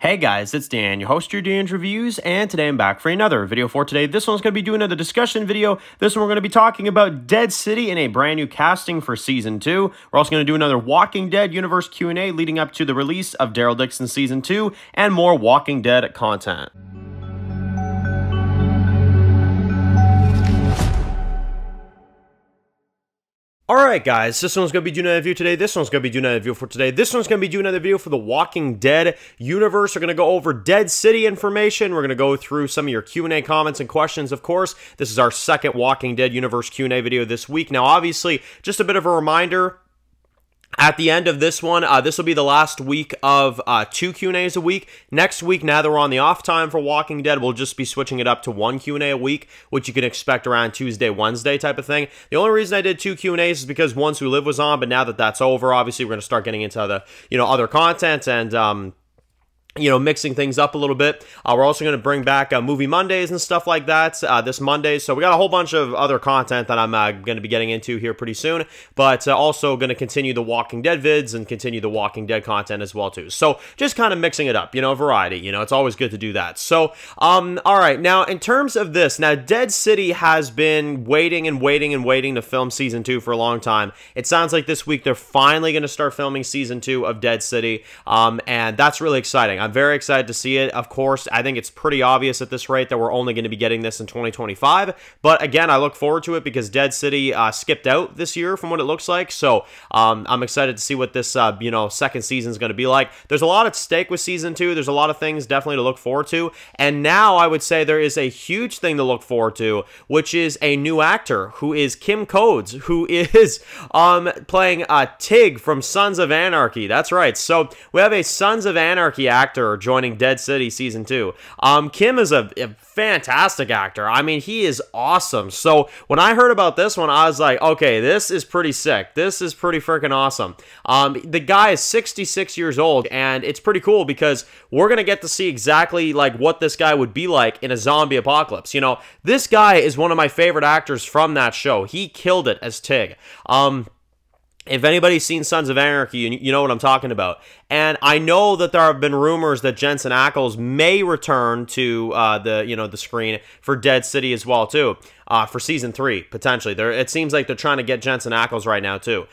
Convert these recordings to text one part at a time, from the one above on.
Hey guys, it's Dan, your host, your Dan's Reviews, and today I'm back for another video for today. This one's going to be doing another discussion video. This one we're going to be talking about Dead City in a brand new casting for Season 2. We're also going to do another Walking Dead universe Q&A leading up to the release of Daryl Dixon Season 2, and more Walking Dead content. Alright guys, this one's going to be doing another video today, this one's going to be doing another video for today, this one's going to be doing another video for the Walking Dead universe. We're going to go over Dead City information, we're going to go through some of your Q&A comments and questions, of course. This is our second Walking Dead universe Q&A video this week. Now obviously, just a bit of a reminder, at the end of this one, this will be the last week of 2 Q&As a week. Next week, now that we're on the off time for Walking Dead, we'll just be switching it up to 1 Q&A a week, which you can expect around Tuesday, Wednesday type of thing. The only reason I did 2 Q&As is because Ones Who Live was on, but now that that's over, obviously we're going to start getting into the, other content and, mixing things up a little bit. We're also going to bring back Movie Mondays and stuff like that this Monday. So we got a whole bunch of other content that I'm going to be getting into here pretty soon. But also going to continue the Walking Dead vids and continue the Walking Dead content as well too. So just kind of mixing it up, variety. It's always good to do that. So, all right. Now, in terms of this, now Dead City has been waiting to film Season 2 for a long time. It sounds like this week they're finally going to start filming Season 2 of Dead City. And that's really exciting. I'm very excited to see it. Of course, I think it's pretty obvious at this rate that we're only going to be getting this in 2025. But again, I look forward to it because Dead City skipped out this year from what it looks like. So I'm excited to see what this, second season is going to be like. There's a lot at stake with Season 2. There's a lot of things definitely to look forward to. And now I would say there is a huge thing to look forward to, which is a new actor who is Kim Coates, who is playing Tig from Sons of Anarchy. That's right. So we have a Sons of Anarchy actor joining Dead City Season 2. Kim is a fantastic actor. I mean, he is awesome. So when I heard about this one, I was like, okay, this is pretty sick. This is pretty freaking awesome. The guy is 66 years old, and it's pretty cool because we're going to get to see exactly like what this guy would be like in a zombie apocalypse. This guy is one of my favorite actors from that show. He killed it as Tig. If anybody's seen Sons of Anarchy, you know what I'm talking about. And I know that there have been rumors that Jensen Ackles may return to the screen for Dead City as well too. For Season 3, potentially. It seems like they're trying to get Jensen Ackles right now, too.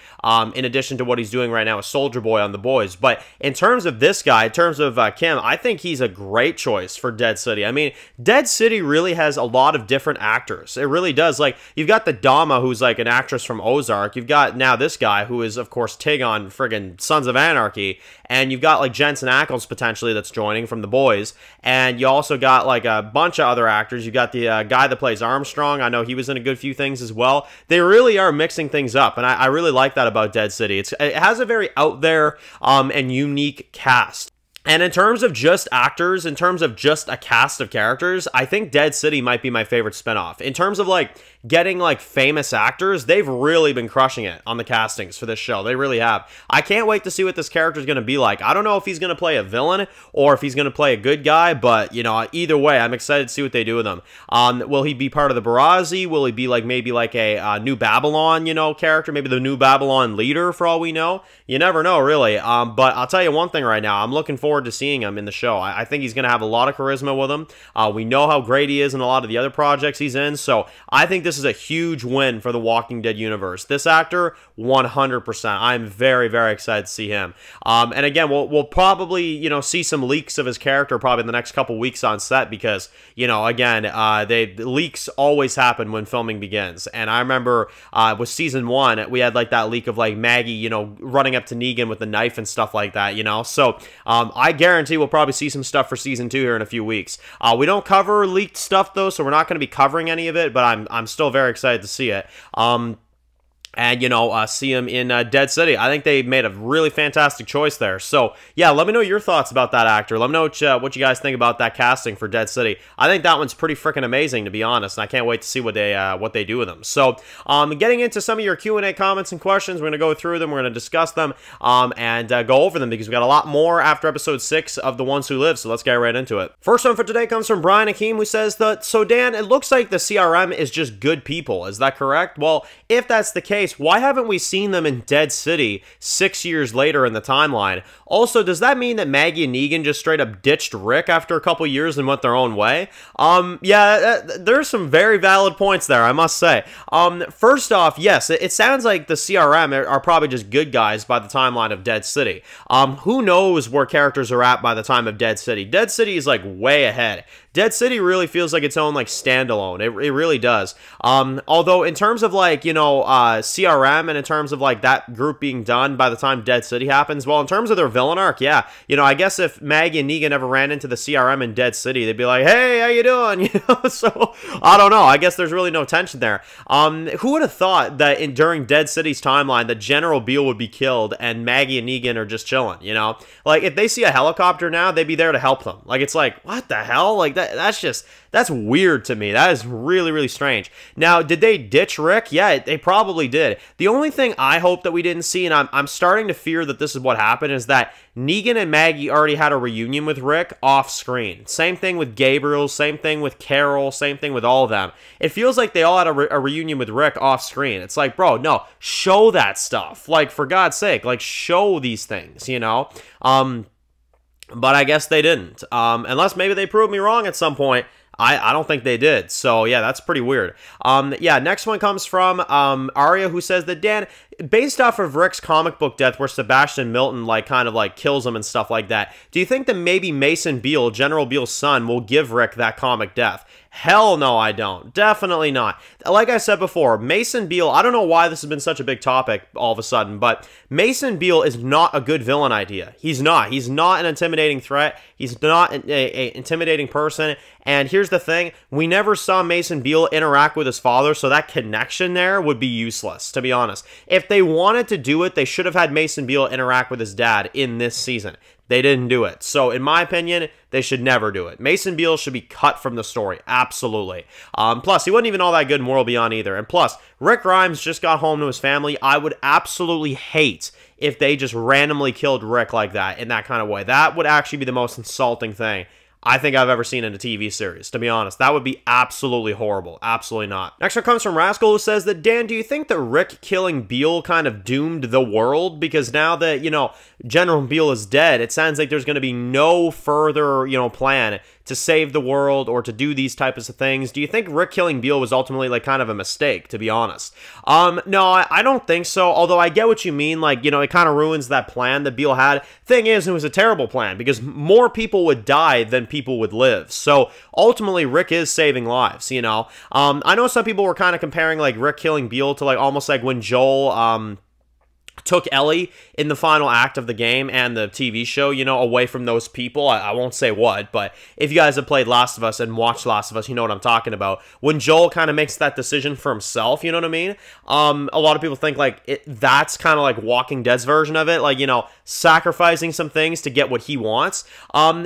In addition to what he's doing right now with Soldier Boy on The Boys. But in terms of this guy, in terms of Kim, I think he's a great choice for Dead City. I mean, Dead City really has a lot of different actors. It really does. Like, you've got the Dama, who's like an actress from Ozark. You've got now this guy, who is, of course, Tig on friggin' Sons of Anarchy. And you've got, like, Jensen Ackles, potentially, that's joining from The Boys. And you also got, like, a bunch of other actors. You've got the guy that plays Armstrong. I know he was in a good few things as well. They really are mixing things up, and I really like that about Dead City. It has a very out there and unique cast. And in terms of just actors, in terms of just a cast of characters, I think Dead City might be my favorite spinoff. In terms of, like, getting, like, famous actors, they've really been crushing it on the castings for this show. They really have. I can't wait to see what this character is going to be like. I don't know if he's going to play a villain or if he's going to play a good guy, but, either way, I'm excited to see what they do with him. Will he be part of the Barazi? Will he be, like, maybe like a New Babylon, character? Maybe the New Babylon leader, for all we know? You never know, really. But I'll tell you one thing right now. I'm looking forward to seeing him in the show. I think he's going to have a lot of charisma with him. We know how great he is in a lot of the other projects he's in, so I think this is a huge win for the Walking Dead universe. This actor, 100%. I'm very, very excited to see him. And again, we'll probably, see some leaks of his character probably in the next couple weeks on set because, again, leaks always happen when filming begins. And I remember with Season 1, we had like that leak of like Maggie, running up to Negan with the knife and stuff like that, So I guarantee we'll probably see some stuff for Season 2 here in a few weeks. We don't cover leaked stuff though, so we're not going to be covering any of it, but I'm still very excited to see it. And, see him in Dead City. I think they made a really fantastic choice there. So, yeah, let me know your thoughts about that actor. Let me know what you guys think about that casting for Dead City. I think that one's pretty freaking amazing, to be honest, and I can't wait to see what they do with them. So, getting into some of your Q&A comments and questions, we're going to go through them, we're going to discuss them, and go over them, because we've got a lot more after Episode 6 of The Ones Who Live, so let's get right into it. First one for today comes from Brian Hakeem, who says that, so Dan, it looks like the CRM is just good people. Is that correct? Well, if that's the case, case, why haven't we seen them in Dead City 6 years later in the timeline? Also, does that mean that Maggie and Negan just straight up ditched Rick after a couple years and went their own way? Yeah, there's some very valid points there, I must say. First off, yes, it sounds like the CRM are probably just good guys by the timeline of Dead City. Who knows where characters are at by the time of Dead City? Dead City is like way ahead. Dead City really feels like its own like standalone. It really does. Although in terms of like, you know, CRM and in terms of like that group being done by the time Dead City happens, well, in terms of their villain arc, yeah, you know, I guess if Maggie and Negan ever ran into the CRM in Dead City, they'd be like, hey, how you doing? You know, so I don't know. I guess there's really no tension there. Who would have thought that during Dead City's timeline that General Beale would be killed and Maggie and Negan are just chilling, you know? Like, if they see a helicopter now, they'd be there to help them. Like, it's like, what the hell? Like, that's weird to me. That is really, really strange. Now, did they ditch Rick? Yeah, they probably did. The only thing I hope that we didn't see, and I'm starting to fear that this is what happened, is that Negan and Maggie already had a reunion with Rick off screen. Same thing with Gabriel, same thing with Carol, same thing with all of them. It feels like they all had a reunion with Rick off screen. It's like, bro, no, show that stuff. Like, for God's sake, like, show these things, you know? But I guess they didn't. Unless maybe they proved me wrong at some point. I don't think they did. So, yeah, that's pretty weird. Yeah, next one comes from Arya, who says that, Dan, based off of Rick's comic book death where Sebastian Milton, like, kind of, like, kills him and stuff like that, do you think that maybe Mason Beale, General Beale's son, will give Rick that comic death? Hell no, I don't. Definitely not. Like I said before, Mason Beale, I don't know why this has been such a big topic all of a sudden, but Mason Beale is not a good villain idea. He's not. He's not an intimidating threat. He's not an intimidating person. And here's the thing, we never saw Mason Beale interact with his father, so that connection there would be useless, to be honest. If they wanted to do it, they should have had Mason Beale interact with his dad in this season. They didn't do it. So, in my opinion, they should never do it. Mason Beale should be cut from the story. Absolutely. Plus, he wasn't even all that good in World Beyond either. And plus, Rick Grimes just got home to his family. I would absolutely hate if they just randomly killed Rick like that, in that kind of way. That would actually be the most insulting thing I think I've ever seen in a TV series, to be honest. That would be absolutely horrible. Absolutely not. Next one comes from Rascal, who says that, Dan, do you think that Rick killing Beale kind of doomed the world? Because now that, you know, General Beale is dead, it sounds like there's going to be no further, you know, plan to save the world or to do these types of things. Do you think Rick killing Beale was ultimately like kind of a mistake, to be honest? No, I don't think so, although I get what you mean. Like, you know, it kind of ruins that plan that Beale had. Thing is, it was a terrible plan because more people would die than people would live. So ultimately, Rick is saving lives, you know? I know some people were kind of comparing like Rick killing Beale to like almost like when Joel, took Ellie in the final act of the game and the TV show, you know, away from those people. I won't say what, but if you guys have played Last of Us and watched Last of Us, you know what I'm talking about. When Joel kind of makes that decision for himself, you know what I mean? A lot of people think, like, that's kind of like Walking Dead's version of it, like, you know, sacrificing some things to get what he wants.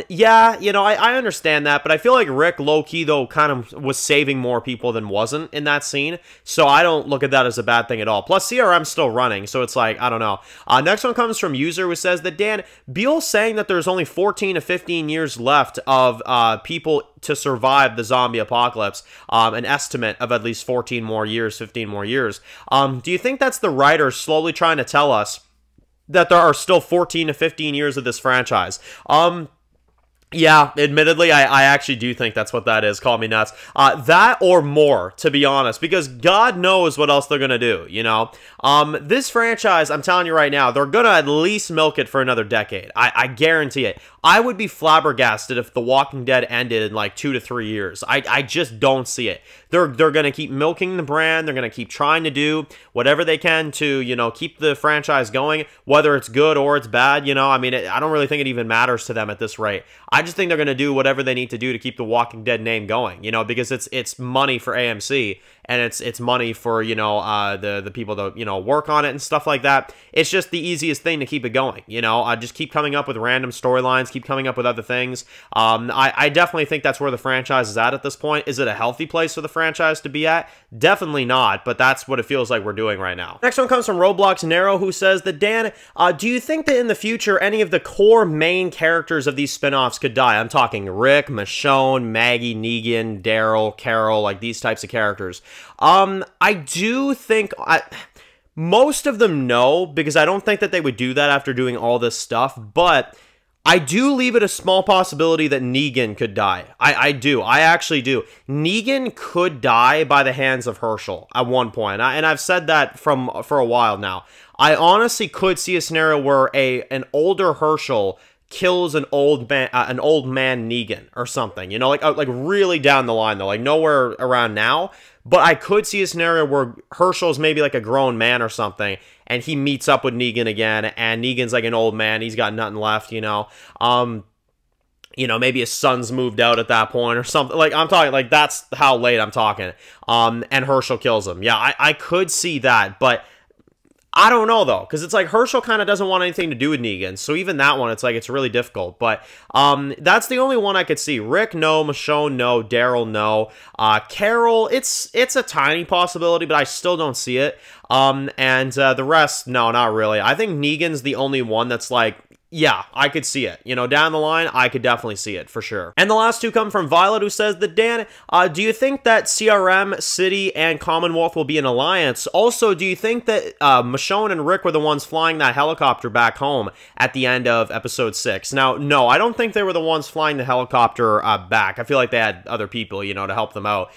Yeah, you know, I understand that, but I feel like Rick, low-key, though, kind of was saving more people than wasn't in that scene, so I don't look at that as a bad thing at all. Plus, CRM's still running, so it's like, I don't know. Next one comes from User, who says that, Dan, Beale saying that there's only 14 to 15 years left of people to survive the zombie apocalypse, an estimate of at least 14 more years, 15 more years. Do you think that's the writer slowly trying to tell us that there are still 14 to 15 years of this franchise? Yeah, admittedly, I actually do think that's what that is. Call me nuts. That or more, to be honest, because God knows what else they're going to do, you know? This franchise, I'm telling you right now, they're going to at least milk it for another decade. I guarantee it. I would be flabbergasted if The Walking Dead ended in like 2 to 3 years. I just don't see it. They're going to keep milking the brand. They're going to keep trying to do whatever they can to, you know, keep the franchise going, whether it's good or it's bad, you know? I mean, I don't really think it even matters to them at this rate. I just think they're going to do whatever they need to do to keep the Walking Dead name going, you know, because it's money for AMC and it's money for, you know, the people that, you know, work on it and stuff like that. It's just the easiest thing to keep it going, you know? Just keep coming up with random storylines, keep coming up with other things. I definitely think that's where the franchise is at this point. Is it a healthy place for the franchise to be at? Definitely not, but that's what it feels like we're doing right now. Next one comes from Roblox Nero, who says that, Dan, do you think that in the future any of the core main characters of these spin-offs could die? I'm talking Rick, Michonne, Maggie, Negan, Daryl, Carol, like these types of characters. I do think... Most of them no, because I don't think that they would do that after doing all this stuff, but I do leave it a small possibility that Negan could die. I do. I actually do. Negan could die by the hands of Herschel at one point, and I've said that for a while now. I honestly could see a scenario where an older Herschel kills an old man Negan or something, you know, like really down the line though, like nowhere around now. But I could see a scenario where Herschel's maybe like a grown man or something, and he meets up with Negan again, and Negan's like an old man, he's got nothing left, you know. You know, maybe his son's moved out at that point or something. Like, I'm talking, like, that's how late I'm talking. And Herschel kills him. Yeah, I could see that, but I don't know, though, because it's like Herschel kind of doesn't want anything to do with Negan, so even that one, it's like, it's really difficult, but that's the only one I could see. Rick, no. Michonne, no. Daryl, no. Carol, it's a tiny possibility, but I still don't see it, and the rest, no, not really. I think Negan's the only one that's like, yeah, I could see it. You know, down the line, I could definitely see it, for sure. And the last two come from Violet, who says that, Dan, do you think that CRM, City, and Commonwealth will be an alliance? Also, do you think that Michonne and Rick were the ones flying that helicopter back home at the end of episode 6? Now, no, I don't think they were the ones flying the helicopter back. I feel like they had other people, you know, to help them out.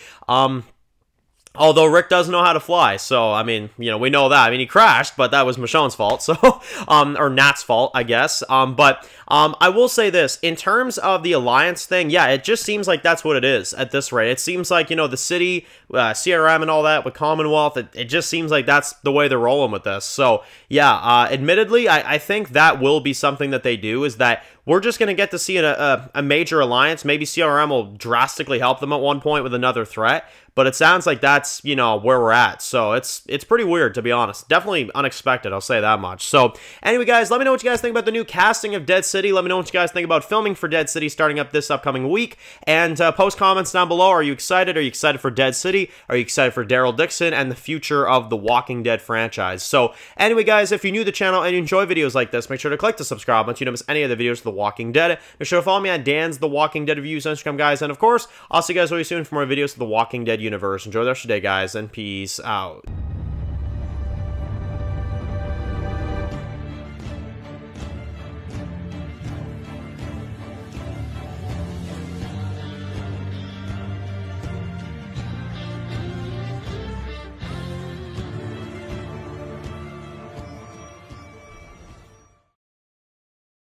Although Rick doesn't know how to fly, so, I mean, you know, we know that. I mean, he crashed, but that was Michonne's fault, so, or Nat's fault, I guess. But I will say this, in terms of the alliance thing, yeah, it just seems like that's what it is at this rate. It seems like, you know, the city, CRM and all that with Commonwealth, it just seems like that's the way they're rolling with this. So, yeah, admittedly, I think that will be something that they do, is that we're just going to get to see a major alliance. Maybe CRM will drastically help them at one point with another threat, but it sounds like that's, you know, where we're at. So it's pretty weird, to be honest. Definitely unexpected, I'll say that much. So anyway, guys, let me know what you guys think about the new casting of Dead City. Let me know what you guys think about filming for Dead City starting up this upcoming week. And post comments down below. Are you excited? Are you excited for Dead City? Are you excited for Daryl Dixon and the future of the Walking Dead franchise? So anyway, guys, if you're new to the channel and you enjoy videos like this, make sure to click the subscribe button so you don't miss any of the videos of The Walking Dead. Make sure to follow me on Dan's The Walking Dead Reviews on Instagram, guys. And of course, I'll see you guys really soon for more videos of The Walking Dead universe. Enjoy the rest of your day, guys, and peace out.